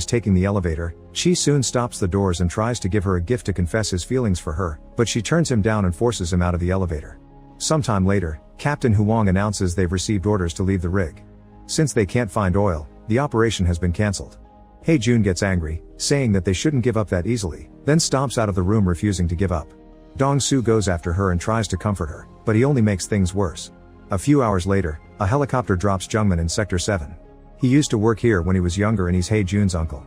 is taking the elevator, Chi soon stops the doors and tries to give her a gift to confess his feelings for her, but she turns him down and forces him out of the elevator. Sometime later, Captain Huang announces they've received orders to leave the rig. Since they can't find oil, the operation has been cancelled. Jun gets angry, saying that they shouldn't give up that easily, then stomps out of the room refusing to give up. Dong-su goes after her and tries to comfort her, but he only makes things worse. A few hours later, a helicopter drops Jungmin in Sector 7. He used to work here when he was younger and he's Jun's uncle.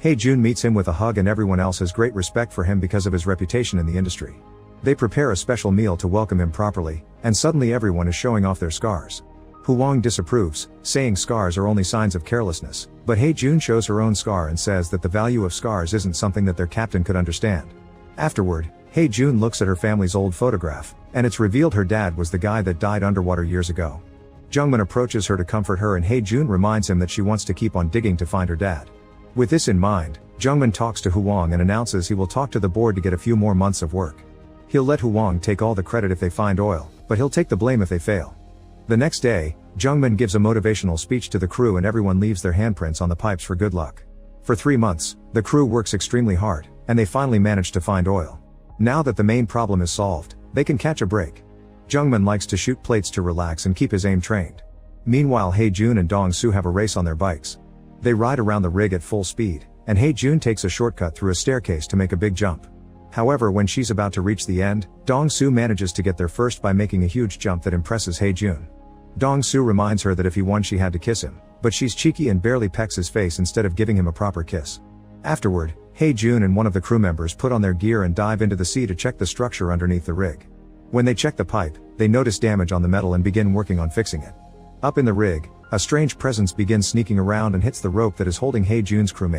Jun meets him with a hug and everyone else has great respect for him because of his reputation in the industry. They prepare a special meal to welcome him properly, and suddenly everyone is showing off their scars. Huang disapproves, saying scars are only signs of carelessness, but Jun shows her own scar and says that the value of scars isn't something that their captain could understand. Afterward, Jun looks at her family's old photograph, and it's revealed her dad was the guy that died underwater years ago. Jungmin approaches her to comfort her and Jun reminds him that she wants to keep on digging to find her dad. With this in mind, Jungmin talks to Huang and announces he will talk to the board to get a few more months of work. He'll let Huang take all the credit if they find oil, but he'll take the blame if they fail. The next day, Jungmin gives a motivational speech to the crew and everyone leaves their handprints on the pipes for good luck. For 3 months, the crew works extremely hard, and they finally manage to find oil. Now that the main problem is solved, they can catch a break. Jungmin likes to shoot plates to relax and keep his aim trained. Meanwhile, Jun and Dong-su have a race on their bikes. They ride around the rig at full speed, and Jun takes a shortcut through a staircase to make a big jump. However, when she's about to reach the end, Dong-su manages to get there first by making a huge jump that impresses Jun. Dong-su reminds her that if he won she had to kiss him, but she's cheeky and barely pecks his face instead of giving him a proper kiss. Afterward, Jun and one of the crew members put on their gear and dive into the sea to check the structure underneath the rig. When they check the pipe, they notice damage on the metal and begin working on fixing it. Up in the rig, a strange presence begins sneaking around and hits the rope that is holding Jun's crewmate.